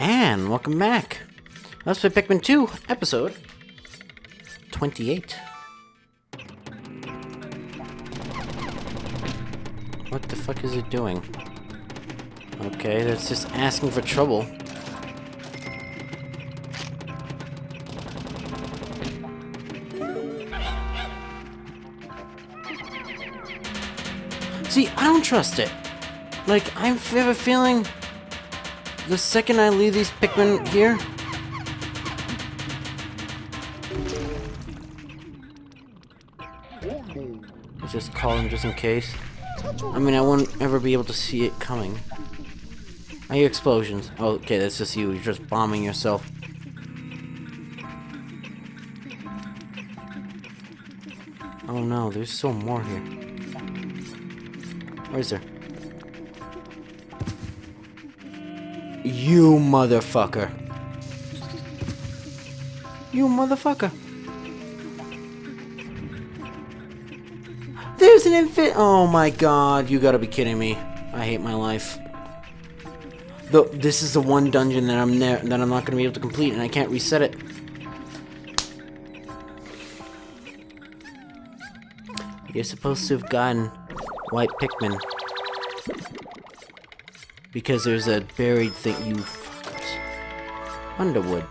And welcome back. Let's play Pikmin 2, episode 28. What the fuck is it doing? Okay, that's just asking for trouble. See, I don't trust it. Like, I have a feeling the second I leave these Pikmin here, I'll just call them just in case. I mean, I won't ever be able to see it coming. I hear explosions. Oh, okay, that's just you. You're just bombing yourself. Oh no, there's still more here. Where is there? You motherfucker. You motherfucker. There's an infant. Oh my god, you gotta be kidding me. I hate my life. This is the one dungeon that I'm not gonna be able to complete, and I can't reset it. You're supposed to have gotten white Pikmin. Because there's a buried thing, you fuckers. Underwood,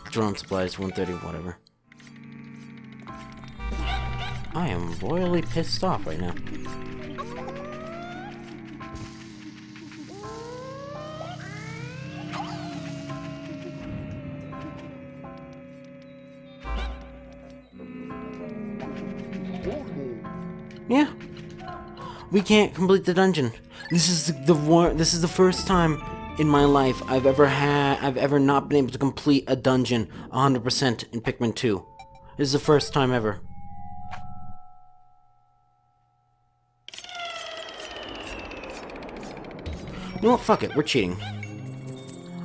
drone supplies, 130, whatever. I am royally pissed off right now. Yeah. We can't complete the dungeon. This is the first time in my life I've ever not been able to complete a dungeon 100% in Pikmin 2. This is the first time ever. You know what? Fuck it. We're cheating.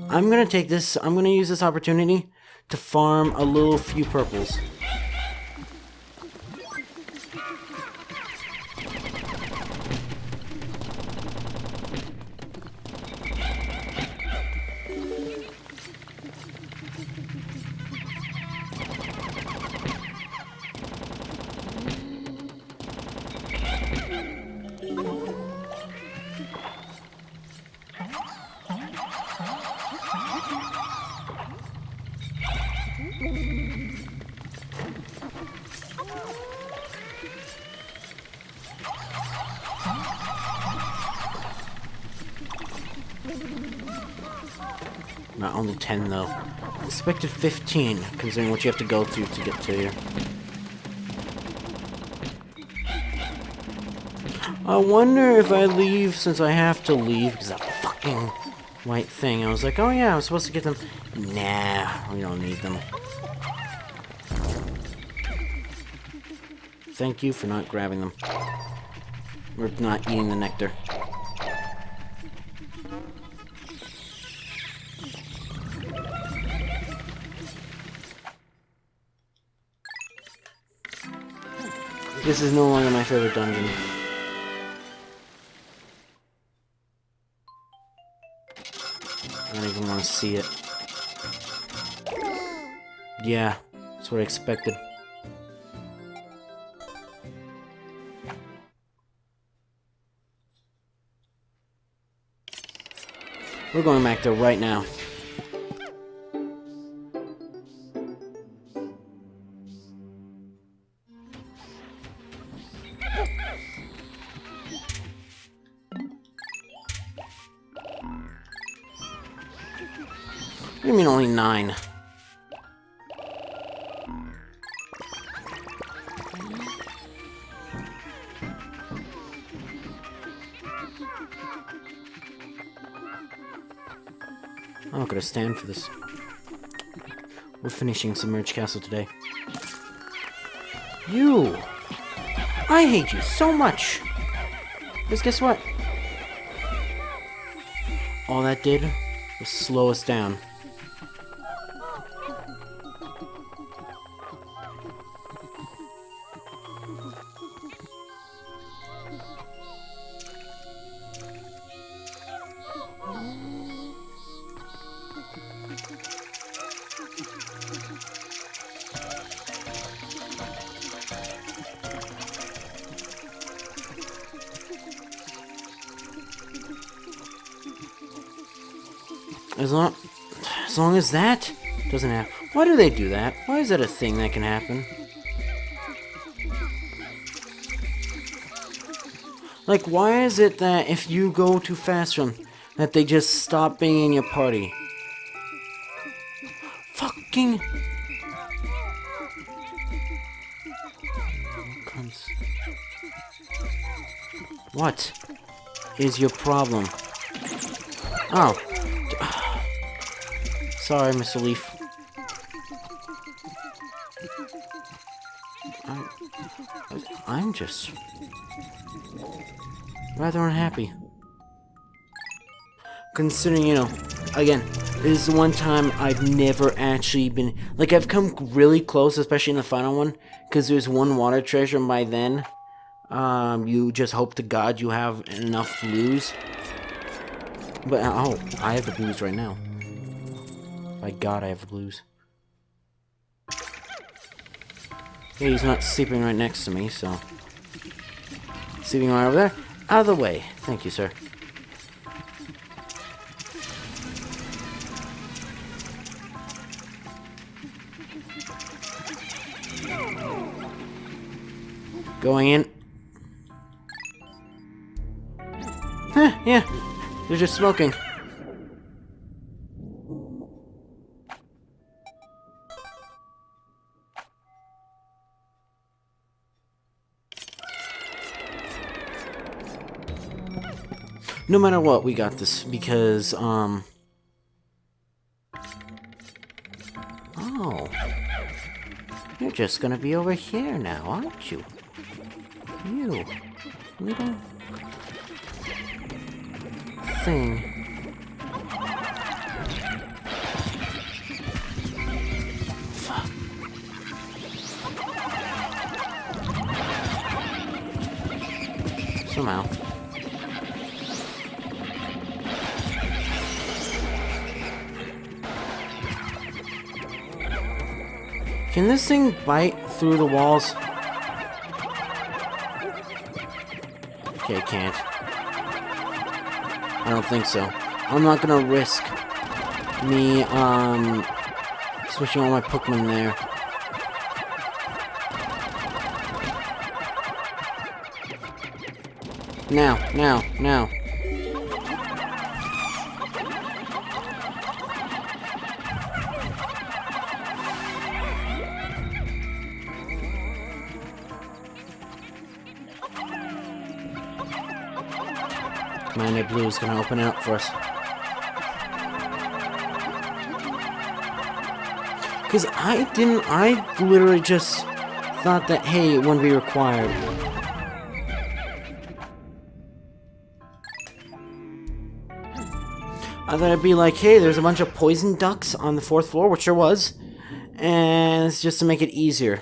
I'm gonna use this opportunity to farm a little few purples. Not only 10 though. Expected 15, considering what you have to go through to get to here. I wonder if I leave, since I have to leave, because that fucking white thing. I was like, oh yeah, I'm supposed to get them. Nah, we don't need them. Thank you for not grabbing them. Or not eating the nectar. This is no longer my favorite dungeon. I don't even want to see it. Yeah, that's what I expected. We're going back there right now. What do you mean only 9? I'm not gonna stand for this. We're finishing Submerged Castle today. You! I hate you so much! Because guess what? All that did was slow us down. As long as that doesn't happen. Why do they do that? Why is that a thing that can happen? Like, why is it that if you go too fast from that they just stop being in your party? Fucking cunts. What is your problem? Oh. Sorry, Mr. Leaf. I'm just rather unhappy. Considering, you know, again, this is the one time I've never actually been... Like, I've come really close, especially in the final one, because there's one water treasure, and by then, you just hope to God you have enough blues. But, oh, I have the blues right now. By God, I have the blues. Yeah, he's not sleeping right next to me, so... Sleeping right over there. Out of the way. Thank you, sir. Going in. Huh, yeah. They're just smoking. No matter what, we got this, because, Oh. You're just gonna be over here now, aren't you? You little thing. Fuck. Somehow. Can this thing bite through the walls? Okay, it can't. I don't think so. I'm not gonna risk me, switching all my Pikmin there. Now. Commander Blue is gonna open it up for us. Because I literally just thought that, hey, it wouldn't be required. I thought it'd be like, hey, there's a bunch of poison ducks on the 4th floor, which there was, and it's just to make it easier.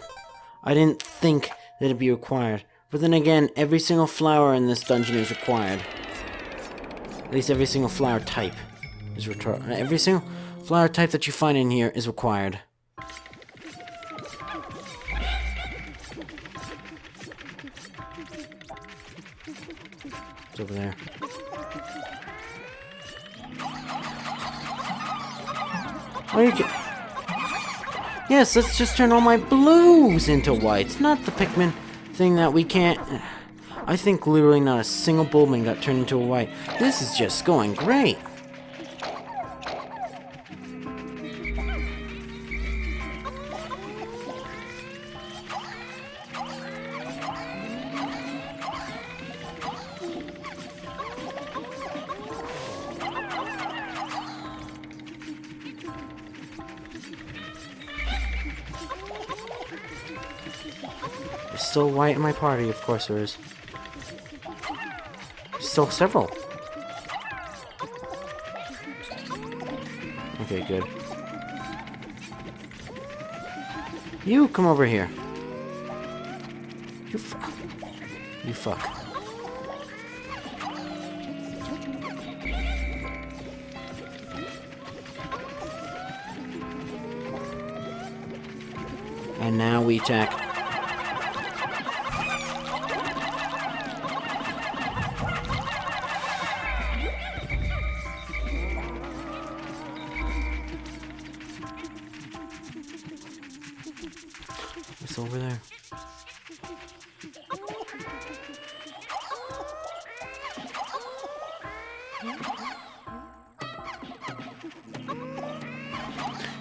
I didn't think that it'd be required. But then again, every single flower in this dungeon is required. At least every single flower type is every single flower type that you find in here is required. It's over there. Oh, you can... Yes, let's just turn all my blues into whites, not the Pikmin thing that we can't... I think literally not a single Bulbmin got turned into a white. This is just going great. There's still white in my party, of course there is. Still several. Okay, good. You come over here. You fuck. And now we attack. It's over there.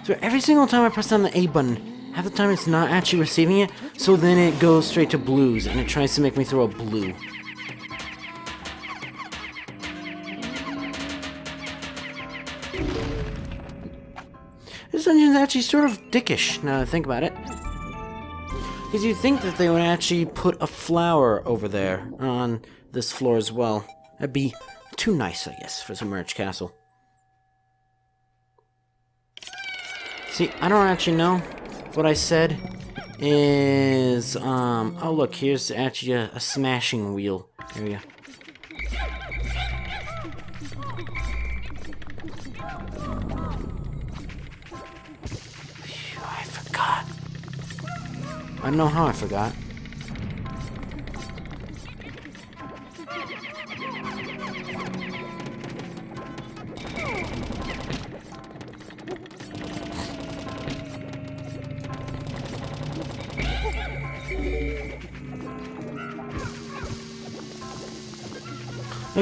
So every single time I press down the A button, half the time it's not actually receiving it, so then it goes straight to blues, and it tries to make me throw a blue. This dungeon's actually sort of dickish, now that I think about it. Because you'd think that they would actually put a flower over there on this floor as well. That'd be too nice, I guess, for Submerged Castle. See, I don't actually know if what I said is, oh look, here's actually a smashing wheel. There we go. Phew, I forgot. I don't know how I forgot.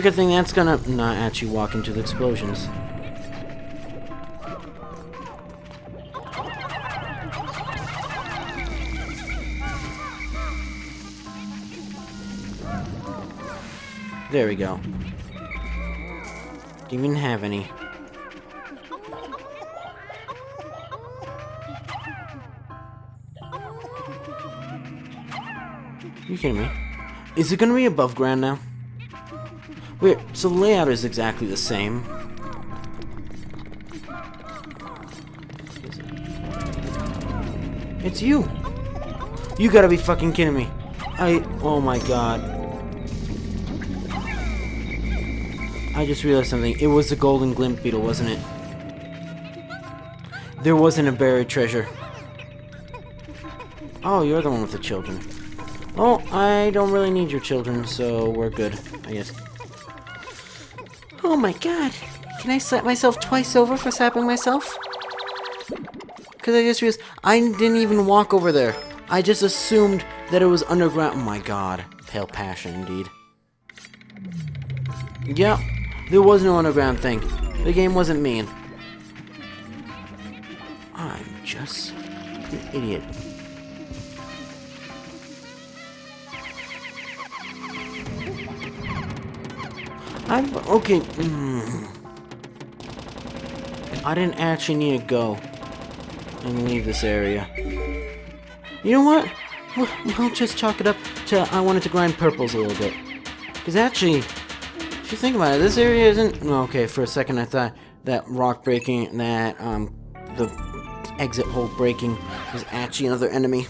Good thing that's gonna not actually walk into the explosions. There we go. Didn't even have any. You kidding me? Is it gonna be above ground now? Wait, so the layout is exactly the same. It's you! You gotta be fucking kidding me. Oh my god. I just realized something. It was the golden glint beetle, wasn't it? There wasn't a buried treasure. Oh, you're the one with the children. Oh, I don't really need your children, so we're good, I guess. Oh my god, can I slap myself twice over for slapping myself? Because I just realized I didn't even walk over there. I just assumed that it was underground. Oh my god, pale passion indeed. Yep, there was no underground thing. The game wasn't mean. I'm just an idiot. Okay. I didn't actually need to go and leave this area. You know what? We'll just chalk it up to I wanted to grind purples a little bit. Because actually, if you think about it, this area isn't... Okay, for a second I thought that rock breaking, that the exit hole breaking was actually another enemy.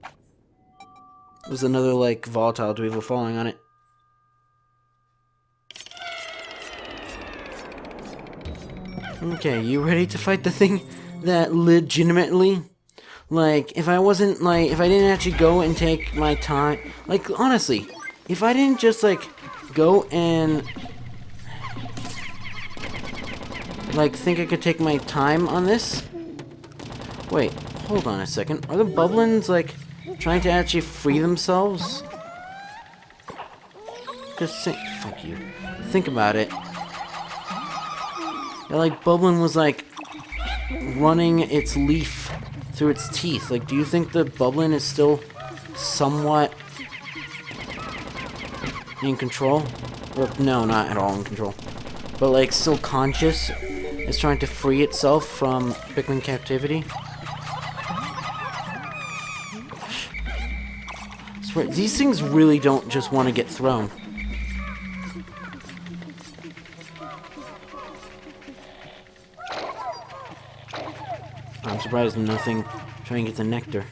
It was another, like, volatile dweeble falling on it. Okay, you ready to fight the thing that legitimately, like, if I didn't actually go and take my time, like, honestly, if I didn't just, like, go and, like, think I could take my time on this? Wait, hold on a second. Are the bubblins, like, trying to actually free themselves? Just fuck you. Think about it. Like, Bublin was, like, running its leaf through its teeth. Like, do you think the Bublin is still somewhat in control? Or, no, not at all in control. But, like, still conscious? It's trying to free itself from Pikmin captivity? I swear, these things really don't just want to get thrown. I'm surprised nothing trying to get the nectar.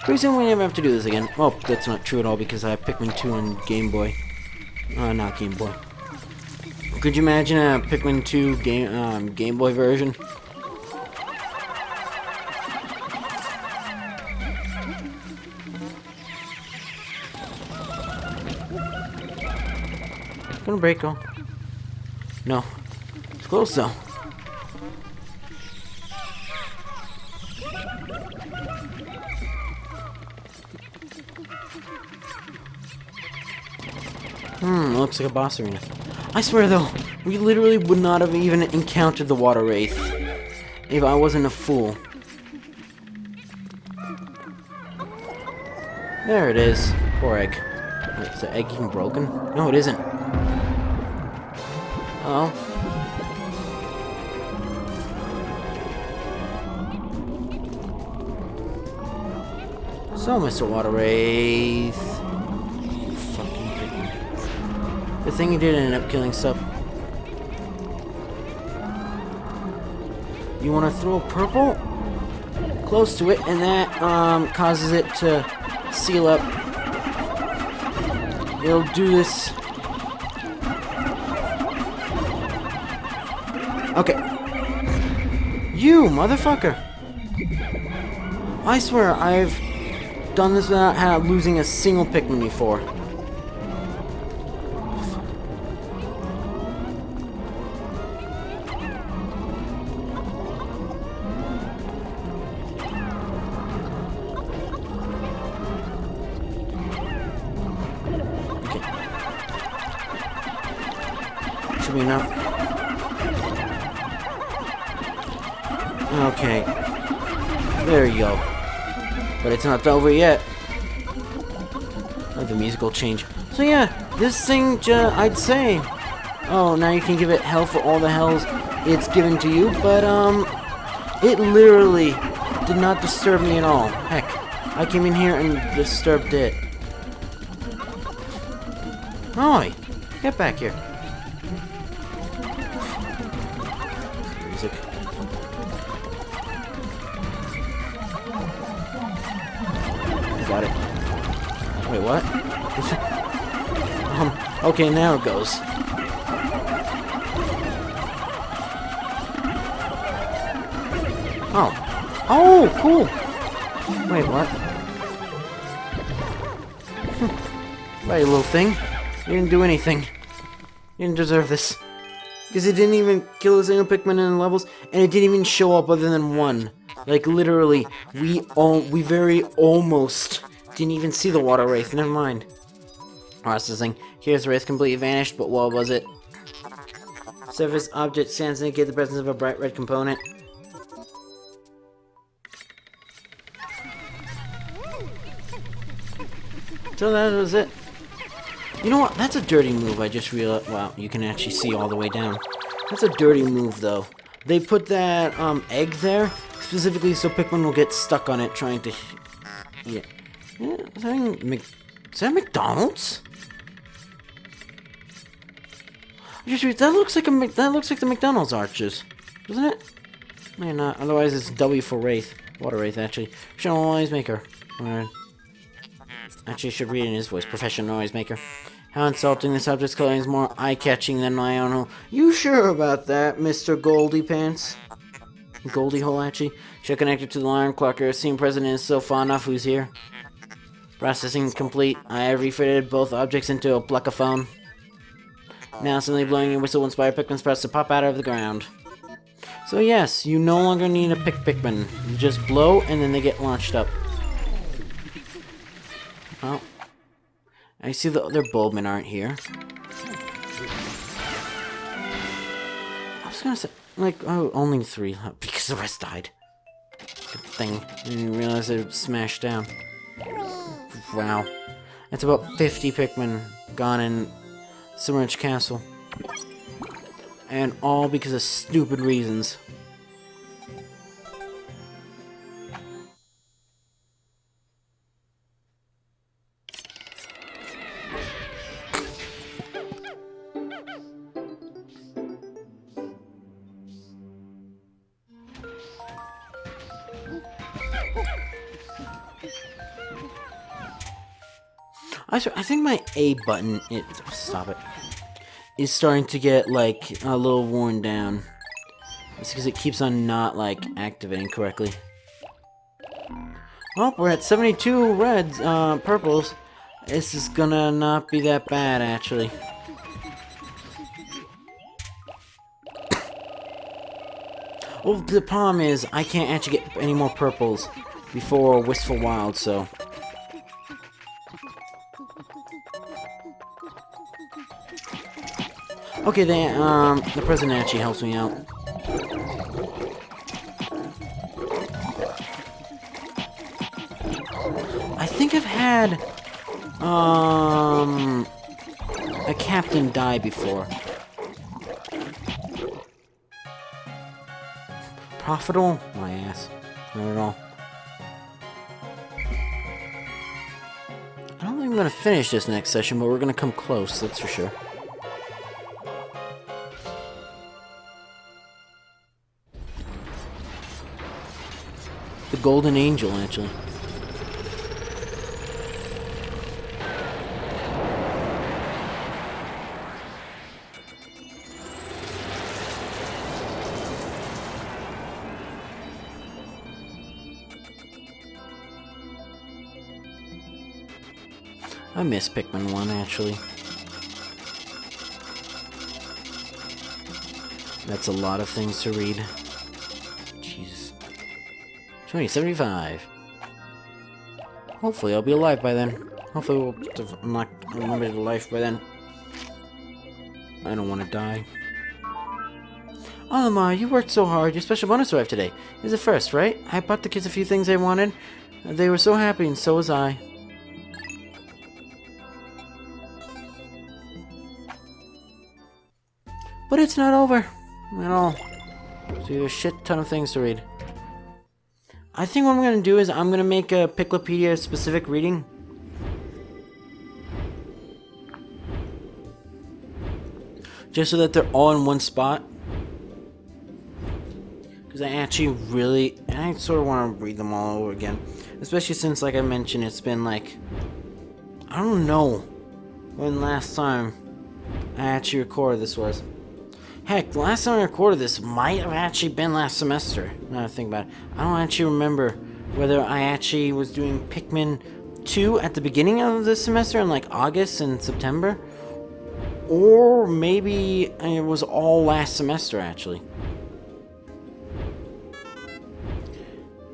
Pretty soon we never have to do this again. Well, that's not true at all because I have Pikmin 2 on Game Boy. Not Game Boy. Could you imagine a Pikmin 2 Game Boy version? Gonna break, oh. No. Close though. Looks like a boss arena. I swear though, we literally would not have even encountered the water wraith if I wasn't a fool. There it is. Poor egg. Wait, is the egg even broken? No, it isn't. Oh. So, Mr. Water Wraith. You fucking Pikmin. The thing you did end up killing stuff. You want to throw purple close to it, and that causes it to seal up. It'll do this. Okay. You motherfucker! I swear I've done this without losing a single Pikmin before. Should be enough. Okay. There you go. But it's not over yet. Oh, the music will change. So yeah, this thing, I'd say... Oh, now you can give it hell for all the hells it's given to you, but, it literally did not disturb me at all. Heck, I came in here and disturbed it. Oi! Get back here. Music. Got it. Wait, what? Okay, now it goes. Oh. Oh, cool! Wait, what? Right, little thing. You didn't do anything. You didn't deserve this. Because it didn't even kill a single Pikmin in the levels, and it didn't even show up other than one. Like, literally, we very almost didn't even see the water wraith. Never mind. Processing. Here's the wraith completely vanished, but what was it? Surface object scans indicate the presence of a bright red component. So that was it. You know what? That's a dirty move. I just realized. Wow, you can actually see all the way down. That's a dirty move, though. They put that egg there specifically so Pikmin will get stuck on it trying to. Yeah. Is that McDonald's? That looks like the McDonald's arches, doesn't it? Maybe not. Otherwise, it's W for wraith. Water wraith, actually. Professional noise maker. Alright. Actually, I should read in his voice. Professional noise maker. How insulting, this object's clothing is more eye-catching than my own hole. You sure about that, Mr. Goldie Pants? Goldie Hole, actually. Should connect it to the alarm clock. Your esteemed president is so fond of. Who's here? Processing complete. I have refitted both objects into a pluckaphone. Now, simply blowing your whistle will inspire Pikmin's press to pop out of the ground. So yes, you no longer need a Pikmin. You just blow, and then they get launched up. Oh. I see the other Bulbmen aren't here. I was gonna say, like, oh, only 3, because the rest died. Good thing. I didn't realize it smashed down. Wow. That's about 50 Pikmin gone in Submerged Castle. And all because of stupid reasons. I think my A button, stop it, is starting to get, like, a little worn down. It's because it keeps on not, like, activating correctly. Well, we're at 72 reds, purples. This is gonna not be that bad, actually. Well, the problem is, I can't actually get any more purples before Wistful Wild, so... Okay, the president actually helps me out. I think I've had, a captain die before. Profitable? My ass. Not at all. I don't think I'm gonna finish this next session, but we're gonna come close, that's for sure. The Golden Angel, actually. I miss Pikmin 1, actually. That's a lot of things to read. Jesus. 2075. Hopefully I'll be alive by then. Hopefully we'll have unlocked unlimited life by then. I don't want to die. Oh, Lamar, you worked so hard. Your special bonus arrived today. It's the first, right? I bought the kids a few things they wanted. They were so happy, and so was I. But it's not over at all. So there's a shit ton of things to read. I think what I'm going to do is I'm going to make a Piclopedia specific reading. Just so that they're all in one spot. Because I actually really, and I sort of want to read them all over again. Especially since, like I mentioned, it's been like, I don't know when last time I actually recorded this was. Heck, the last time I recorded this might have actually been last semester, now that I think about it. I don't actually remember whether I actually was doing Pikmin 2 at the beginning of the semester in like August and September. Or maybe it was all last semester, actually.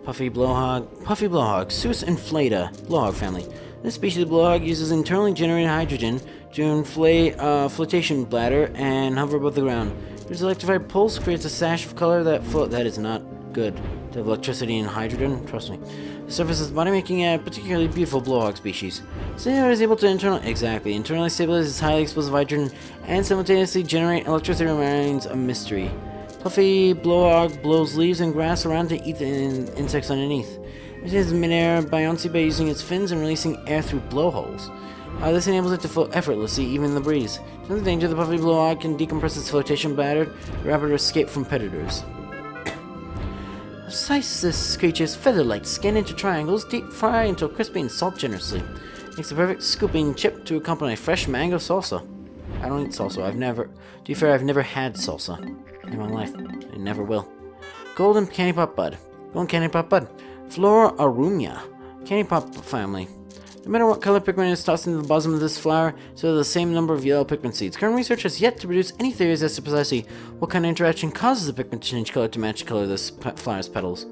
Puffy Blowhog. Puffy Blowhog. Sus inflata. Blowhog family. This species of blowhog uses internally generated hydrogen to inflate a flotation bladder and hover above the ground. Its electrified pulse creates a sash of color that float. That is not good. To have electricity and hydrogen, trust me. The surface of the body, making a particularly beautiful blowhog species. So it is able to internally stabilize its highly explosive hydrogen and simultaneously generate electricity remains a mystery. Puffy Blowhog blows leaves and grass around to eat the insects underneath. It is mid-air buoyancy by using its fins and releasing air through blowholes. This enables it to float effortlessly, even in the breeze. In the danger, the Puffy Blowhog can decompress its flotation bladder to rapid escape from predators. Slice this creature's feather-like skin into triangles, deep fry until crispy and salt generously. Makes the perfect scooping chip to accompany fresh mango salsa. I don't eat salsa. To be fair, I've never had salsa in my life. I never will. Golden Candy Pop Bud. Golden Candy Pop Bud. Flora Arumia. Candy Pop family. No matter what color Pikmin is tossed into the bosom of this flower, so are the same number of yellow Pikmin seeds. Current research has yet to produce any theories as to precisely what kind of interaction causes a Pikmin to change color to match the color of this flower's petals.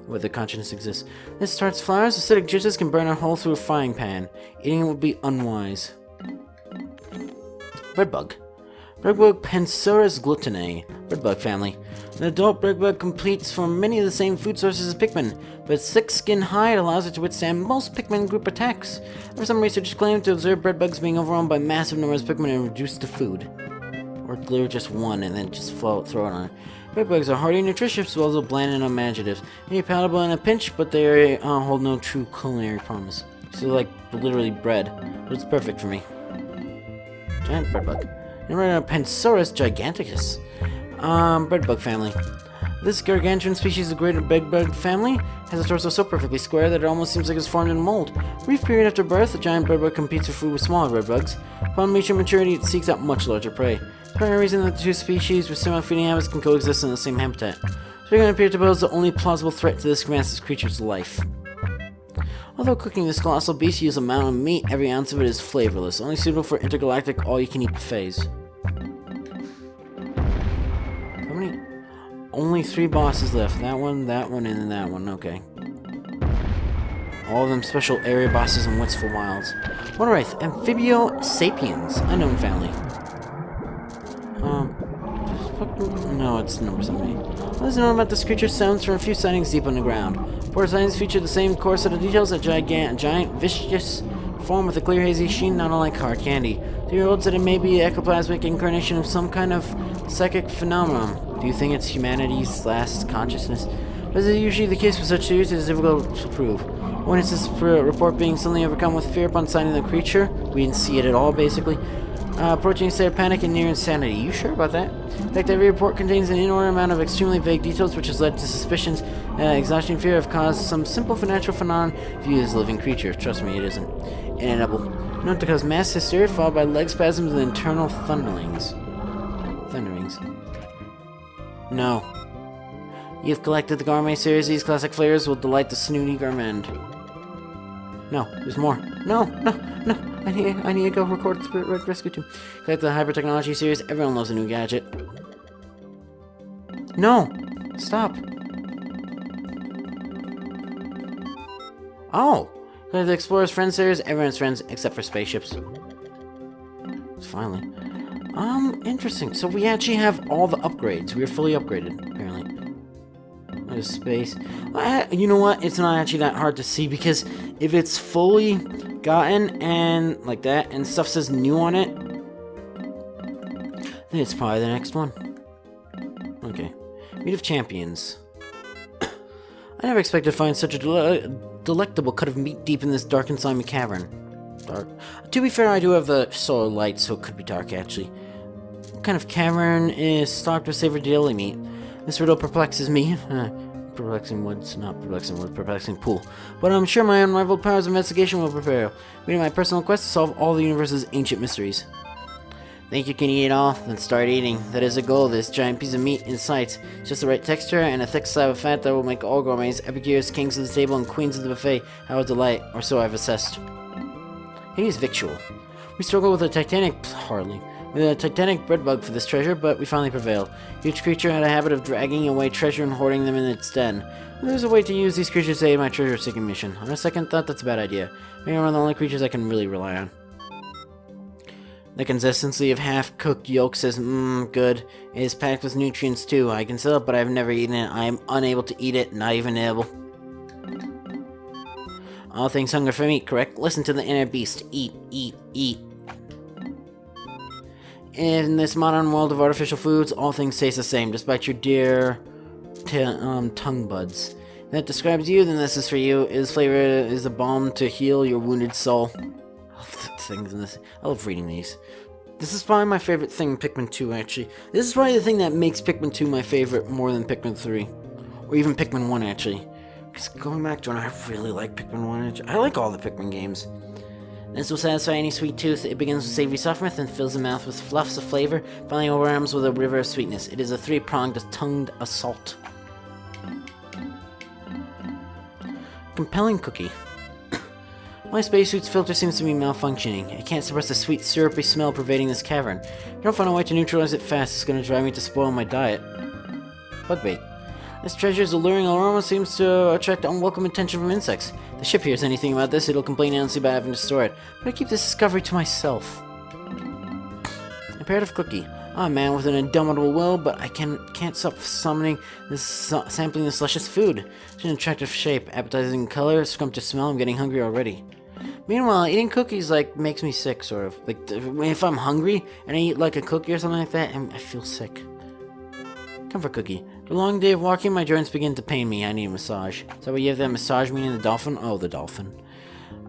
Whether consciousness exists. This starts flowers, acidic juices can burn a hole through a frying pan. Eating it would be unwise. Breadbug. Breadbug Pensurus glutinae. Breadbug family. The adult breadbug competes for many of the same food sources as Pikmin, but its thick skin hide allows it to withstand most Pikmin group attacks. However, some researchers claim to observe breadbugs being overrun by massive numbers of Pikmin and reduced to food. Or lure just one and then just throw it on it. Breadbugs are hardy and nutritious, as well as bland and unimaginative. They are palatable in a pinch, but they hold no true culinary promise. So they're like literally bread, but it's perfect for me. Giant breadbug. And Pensurus giganticus. Breadbug family. This gargantuan species of greater breadbug family has a torso so perfectly square that it almost seems like it's formed in a mold. Brief period after birth, the giant breadbug competes for food with smaller breadbugs. Upon reaching maturity, it seeks out much larger prey. The primary reason that the two species with similar feeding habits can coexist in the same habitat. Pikmin appear to pose the only plausible threat to this massive creature's life. Although cooking this colossal beast uses a mountain of meat, every ounce of it is flavorless, only suitable for intergalactic all-you-can-eat buffets. only 3 bosses left. That one, and then that one. Okay. All of them special area bosses in Wistful Wilds. Motorwraith, Amphibio sapiens, unknown family. No, it's number 70. What is known about this creature stems from a few sightings deep underground. Poor sightings feature the same core set of details, a giant, vicious form with a clear hazy sheen, not unlike hard candy. 2-year-olds said it may be an ectoplasmic incarnation of some kind of psychic phenomenon. Do you think it's humanity's last consciousness? As is usually the case with such theories, it is difficult to prove. Witnesses report being suddenly overcome with fear upon sighting the creature. We didn't see it at all, basically. Approaching a state of panic and near insanity. You sure about that? In fact, every report contains an inordinate amount of extremely vague details, which has led to suspicions exhaustion and fear have caused some simple natural phenomenon viewed as a living creature. Trust me, it isn't. Inedible. Known to cause mass hysteria followed by leg spasms and internal thunderings. No. You've collected the gourmet series. These classic flavors will delight the snooty gourmand. No, there's more. No. I need to go record the Spirit Rescue 2. Collect the hyper technology series. Everyone loves a new gadget. No! Stop. Oh! Collect the Explorer's Friends series. Everyone's friends except for spaceships. Finally. Interesting. So we actually have all the upgrades. We are fully upgraded, apparently. There's space. You know what? It's not actually that hard to see because if it's fully gotten and like that and stuff says new on it, then it's probably the next one. Okay. Meat of Champions. I never expected to find such a delectable cut of meat deep in this dark and slimy cavern. Dark. To be fair, I do have the solar light, so it could be dark actually. What kind of cavern is stocked with savory daily meat? This riddle perplexes me. Perplexing woods, not perplexing wood, perplexing pool. But I'm sure my unrivaled powers of investigation will prepare me to my personal quest to solve all the universe's ancient mysteries. Think you can eat it all? Then start eating. That is the goal of this giant piece of meat in sight. It's just the right texture and a thick slab of fat that will make all gourmets, epicures, kings of the table, and queens of the buffet how a delight, or so I've assessed. Hades victual. We struggle with a titanic bread bug for this treasure, but we finally prevailed. Each creature had a habit of dragging away treasure and hoarding them in its den. There's a way to use these creatures to aid my treasure-seeking mission. On a second thought, that's a bad idea. Maybe one of the only creatures I can really rely on. The consistency of half-cooked yolk says, good. It is packed with nutrients too. I can sell it, but I've never eaten it. I am unable to eat it, not even able. All things hunger for meat, correct? Listen to the inner beast. Eat, eat, eat. In this modern world of artificial foods, all things taste the same, despite your dear tongue buds. If that describes you, then this is for you. Its flavor is a balm to heal your wounded soul. I love the things in this. I love reading these. This is probably my favorite thing in Pikmin 2, actually. This is probably the thing that makes Pikmin 2 my favorite more than Pikmin 3. Or even Pikmin 1, actually. Because going back to it, I really like Pikmin 1. I like all the Pikmin games. This will satisfy any sweet tooth. It begins with savory softness and fills the mouth with fluffs of flavor, finally overwhelms with a river of sweetness. It is a three-pronged, tongued assault. Compelling cookie. My spacesuit's filter seems to be malfunctioning. I can't suppress the sweet, syrupy smell pervading this cavern. If I don't find a way to neutralize it fast, it's going to drive me to spoil my diet. Bugbait. This treasure's alluring aroma seems to attract unwelcome attention from insects. If the ship hears anything about this, it'll complain endlessly about having to store it. But I keep this discovery to myself. Imperative cookie. I'm a man with an indomitable will, but I can't stop sampling this luscious food. It's an attractive shape, appetizing color, scrumptious smell. I'm getting hungry already. Meanwhile, eating cookies makes me sick, sort of. Like if I'm hungry and I eat like a cookie or something like that, I feel sick. Comfort cookie. After a long day of walking, my joints begin to pain me. I need a massage. Is that what you have that massage meaning the dolphin? Oh, the dolphin.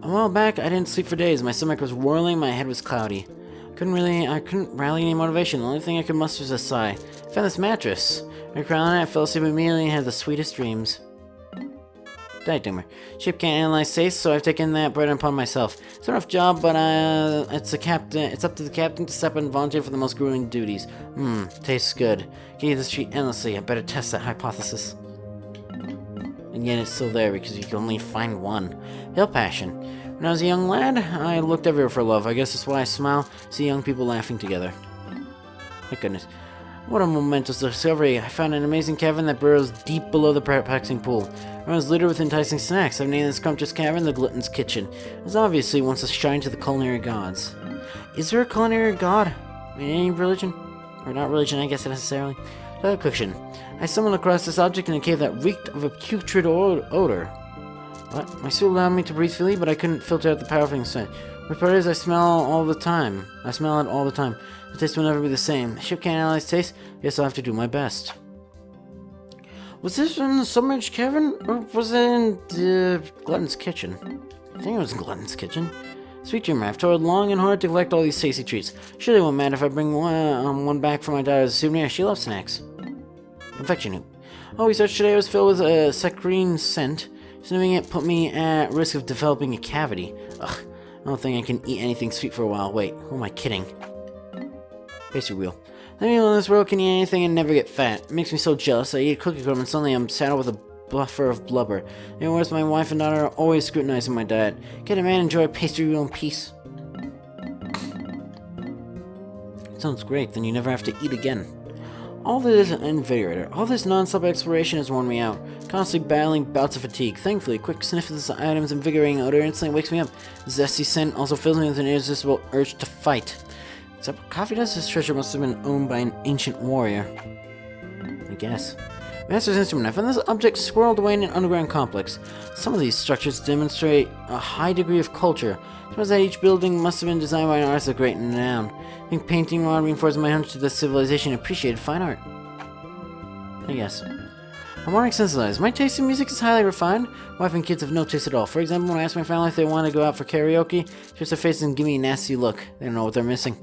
A while back, I didn't sleep for days. My stomach was whirling, my head was cloudy. I couldn't rally any motivation. The only thing I could muster was a sigh. I found this mattress. I cried on it, I fell asleep immediately and had the sweetest dreams. Diet tumor. Ship can't analyze taste, so I've taken that burden upon myself. It's a rough job, but it's up to the captain to step in and volunteer for the most grueling duties. Tastes good. Can eat this treat endlessly. I better test that hypothesis. And yet it's still there because you can only find one. Pale passion. When I was a young lad, I looked everywhere for love. I guess that's why I smile, see young people laughing together. My goodness. What a momentous discovery. I found an amazing cavern that burrows deep below the perplexing pool. It runs littered with enticing snacks. I've named this scrumptious cavern the Glutton's Kitchen. It obviously wants to shine to the culinary gods. Is there a culinary god in any religion? Or not religion, I guess, necessarily. Kitchen. I stumbled across this object in a cave that reeked of a putrid odor. What? My suit allowed me to breathe freely, but I couldn't filter out the powerful scent. Which part is I smell it all the time. The taste will never be the same. The ship can't analyze taste. Guess I'll have to do my best. Was this in the submerged cavern, or was it in the Glutton's Kitchen? I think it was Glutton's Kitchen. Sweet dreamer, I've toiled long and hard to collect all these tasty treats. Surely it won't matter if I bring one back for my daughter as a souvenir. She loves snacks. Infection hoop. Oh, research today was filled with a saccharine scent. Sniffing it put me at risk of developing a cavity. Ugh, I don't think I can eat anything sweet for a while. Wait, who am I kidding? Pastry wheel. Let me know in this world can eat anything and never get fat. It makes me so jealous. I eat a cookie crumb and suddenly I'm saddled with a buffer of blubber. And worse, my wife and daughter are always scrutinizing my diet. Can a man enjoy a pastry wheel in peace? Sounds great, then you never have to eat again. All this invigorator, all this non-stop exploration has worn me out, constantly battling bouts of fatigue. Thankfully, a quick sniff of this item's invigorating odor instantly wakes me up. The zesty scent also fills me with an irresistible urge to fight. Is that what coffee does? This treasure must have been owned by an ancient warrior. I guess. Master's instrument. I found this object squirreled away in an underground complex. Some of these structures demonstrate a high degree of culture. I suppose that each building must have been designed by an artist of great renown. I think painting rod reinforces my hunch that this civilization appreciated fine art. I guess. Harmonic sensitized. My taste in music is highly refined. Wife and kids have no taste at all. For example, when I ask my family if they want to go out for karaoke, twist their faces and give me a nasty look. They don't know what they're missing.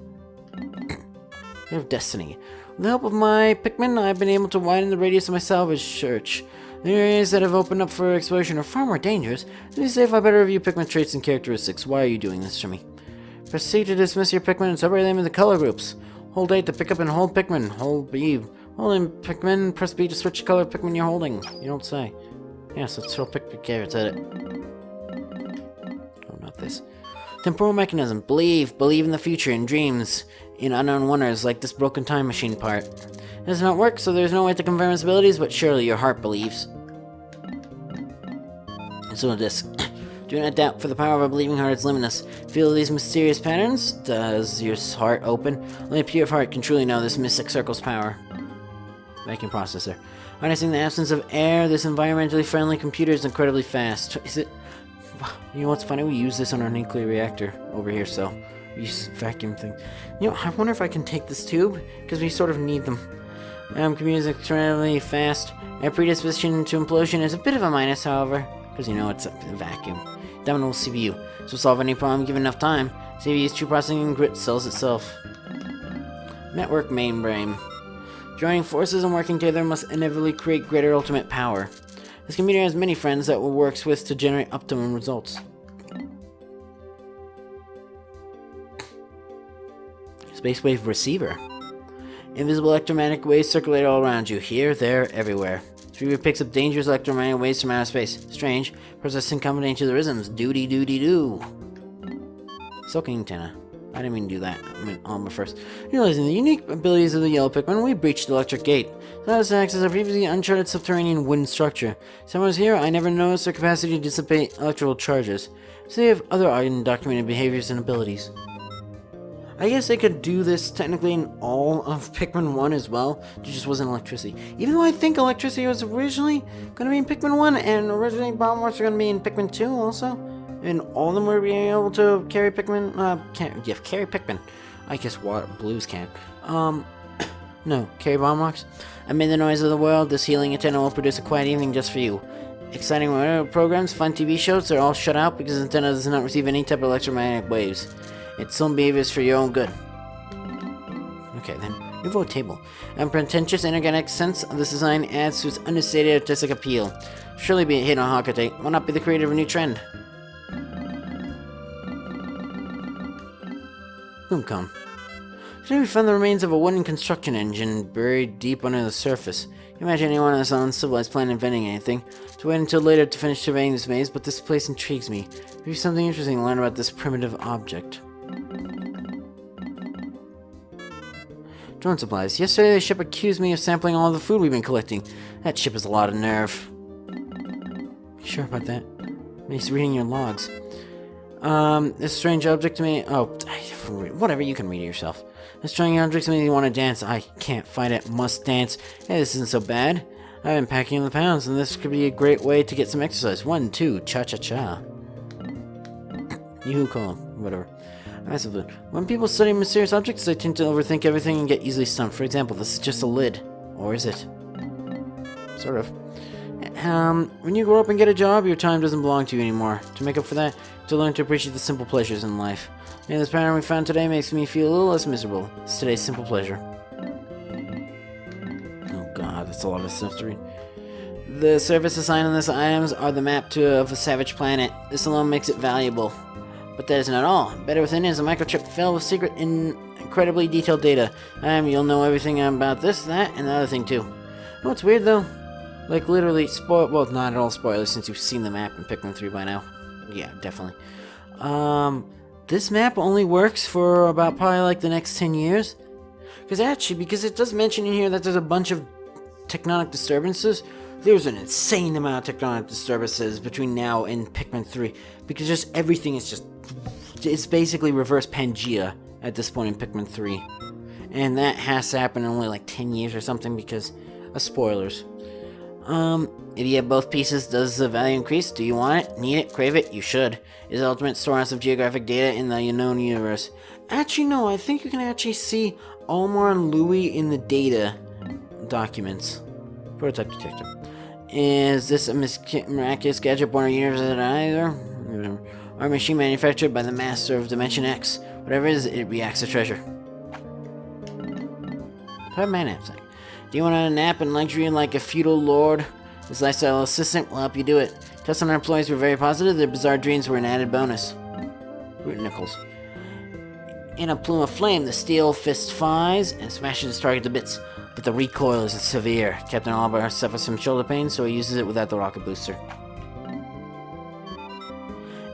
They have destiny. With the help of my Pikmin, I've been able to widen the radius of my salvage search. The areas that have opened up for exploration are far more dangerous. Let me say if I better review Pikmin traits and characteristics. Why are you doing this to me? Proceed to dismiss your Pikmin and separate them into color groups. Hold A to pick up and hold Pikmin. Hold B. Holding Pikmin. Press B to switch the color of Pikmin you're holding. You don't say. Yes, let's throw Pikmin carrots at it. Oh, not this. Temporal mechanism. Believe in the future, in dreams, in unknown wonders like this broken time machine part. It does not work, so there's no way to confirm its abilities, but surely your heart believes. So a disc. Do not doubt, for the power of a believing heart is limitless. Feel these mysterious patterns? Does your heart open? Only a pure heart can truly know this mystic circle's power. Vacuum processor. Harnessing the absence of air, this environmentally friendly computer is incredibly fast. Is it? You know what's funny? We use this on our nuclear reactor over here, so we use vacuum thing. You know, I wonder if I can take this tube, because we sort of need them. Computer is extremely fast. Our predisposition to implosion is a bit of a minus, however, because you know it's a vacuum. Dominable CPU. This will solve any problem given enough time. CPU's true processing grit sells itself. Network mainframe. Joining forces and working together must inevitably create greater ultimate power. This computer has many friends that it works with to generate optimum results. Space wave receiver. Invisible electromagnetic waves circulate all around you. Here, there, everywhere. This receiver picks up dangerous electromagnetic waves from outer space. Strange. Processing combination to the rhythms. Doody-doody-doo. Soaking antenna. I didn't mean to do that. I meant armor first. Realizing the unique abilities of the yellow Pikmin, we breached the electric gate. That access a previously uncharted subterranean wooden structure. Someone's here, I never noticed their capacity to dissipate electrical charges. So they have other undocumented behaviors and abilities. I guess they could do this technically in all of Pikmin 1 as well. There just wasn't electricity. Even though I think electricity was originally going to be in Pikmin 1, and originally bomb wars are going to be in Pikmin 2 also. And all of them were being able to carry Pikmin, carry Pikmin. I guess blues can't. No, carry bomb rocks. Amid the noise of the world, this healing antenna will produce a quiet evening just for you. Exciting programs, fun TV shows, they're all shut out because the antenna does not receive any type of electromagnetic waves. Its own behavior is for your own good. Okay, then. Nouveau table. A unpretentious inorganic sense of this design adds to its understated artistic appeal. Surely be a hit on Hawkeye. Why not be the creator of a new trend? Boomcom. Today we found the remains of a wooden construction engine buried deep under the surface. You imagine anyone on this uncivilized planet inventing anything. To wait until later to finish surveying this maze, but this place intrigues me. Maybe something interesting to learn about this primitive object. Drone supplies. Yesterday the ship accused me of sampling all the food we've been collecting. That ship has a lot of nerve. Sure about that? He's reading your logs. This strange object to me... Oh, whatever, you can read it yourself. This strange object to me, you want to dance. I can't fight it, must dance. Hey, this isn't so bad. I've been packing in the pounds, and this could be a great way to get some exercise. 1, 2, cha-cha-cha. You call them, whatever. Massively. When people study mysterious objects, they tend to overthink everything and get easily stumped. For example, this is just a lid. Or is it? Sort of. When you grow up and get a job, your time doesn't belong to you anymore. To make up for that, to learn to appreciate the simple pleasures in life. And this pattern we found today makes me feel a little less miserable. It's today's simple pleasure. Oh god, that's a lot of stuff to read. The service assigned on this items are the map of a savage planet. This alone makes it valuable. But that isn't at all. Better within it is a microchip filled with secret and incredibly detailed data. You'll know everything about this, that, and the other thing too. You know what's weird though? Like literally well, not at all spoilers since you've seen the map in Pikmin 3 by now. Yeah, definitely. This map only works for about probably like the next 10 years. Because it does mention in here that there's a bunch of tectonic disturbances. There's an insane amount of tectonic disturbances between now and Pikmin 3. Because just everything is it's basically reverse Pangea at this point in Pikmin 3. And that has to happen in only like 10 years or something because of spoilers. If you have both pieces, does the value increase? Do you want it? Need it? Crave it? You should. Is the ultimate storehouse of geographic data in the unknown universe. Actually, no, I think you can actually see Olmar and Louis in the data documents. Prototype detector. Is this a miraculous gadget born in a universe that either? Or a machine manufactured by the master of Dimension X? Whatever it is, it reacts to treasure. Put up my knapsack. Do you want a nap and luxury like a feudal lord? This lifestyle assistant will help you do it. Tests on our employees were very positive. Their bizarre dreams were an added bonus. Root nickels. In a plume of flame, the steel fist flies and smashes his target to bits. But the recoil is severe. Captain Albar suffers from shoulder pain, so he uses it without the rocket booster.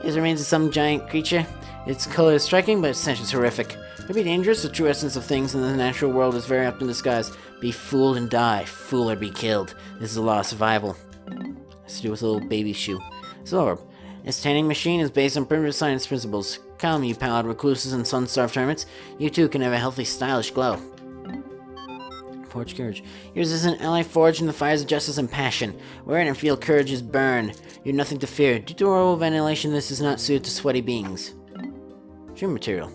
It remains of some giant creature. Its color is striking, but its stench is horrific. It can be dangerous. The true essence of things in the natural world is very often disguised. Be fooled and die. Fool or be killed. This is the law of survival. Has to do with a little baby shoe. Zorb. Its tanning machine is based on primitive science principles. Come, you pallid recluses and sun-starved hermits. You too can have a healthy, stylish glow. Forge courage. Yours is an ally forged in the fires of justice and passion. Wear it and feel courage is burned. You have nothing to fear. Due to horrible ventilation, this is not suited to sweaty beings. Dream material.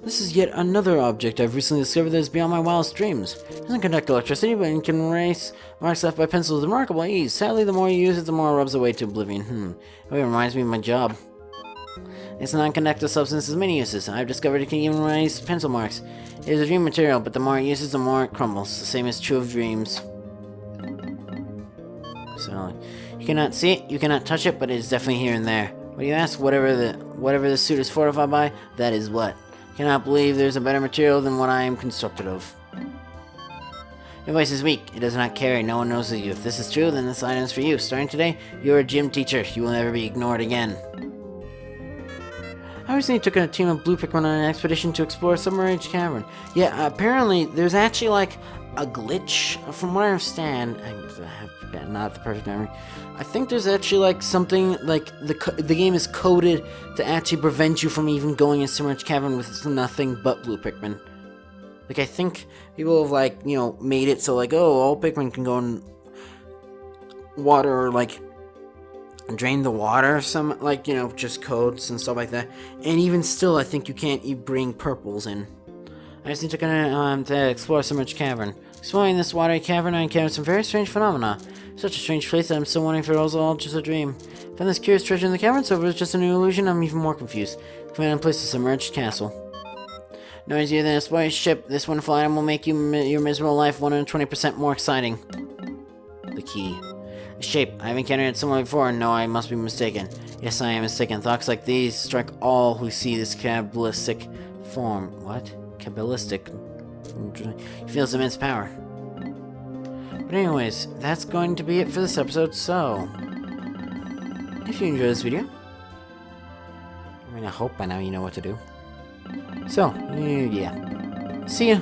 This is yet another object I've recently discovered that is beyond my wildest dreams. It doesn't conduct electricity, but it can erase marks left by pencils with remarkable ease. Sadly, the more you use it, the more it rubs away to oblivion. It reminds me of my job. Its non-conductive substance has many uses. I've discovered it can even erase pencil marks. It is a dream material, but the more it uses, the more it crumbles. The same is true of dreams. So, you cannot see it, you cannot touch it, but it is definitely here and there. What do you ask? Whatever the suit is fortified by, that is what. Cannot believe there's a better material than what I am constructed of. Your voice is weak. It does not carry. No one knows of you. If this is true, then this item is for you. Starting today, you're a gym teacher. You will never be ignored again. I recently took a team of blue Pikmin on an expedition to explore a submerged cavern. Yeah, apparently there's actually like a glitch. From what I understand, I have not the perfect memory. I think there's actually like something like the game is coded to actually prevent you from even going in submerged cavern with nothing but blue Pikmin. Like I think people have like, you know, made it so like, oh, all Pikmin can go in water or like drain the water, some like, you know, just codes and stuff like that. And even still, I think you can't bring purples in. I just took to explore submerged cavern. Exploring this watery cavern, I encountered some very strange phenomena. Such a strange place that I'm still wondering if it was all just a dream. Found this curious treasure in the cavern, so if it was just a new illusion, I'm even more confused. Found a place to submerged castle. No easier than a spoiled ship, this wonderful item will make your miserable life 120% more exciting. The key. A shape. I've encountered it somewhere before, and no, I must be mistaken. Yes, I am mistaken. Thoughts like these strike all who see this cabalistic form. What? Cabalistic. He feels immense power. But anyways, that's going to be it for this episode, so if you enjoyed this video, I mean, I hope by now you know what to do. So, yeah. See ya!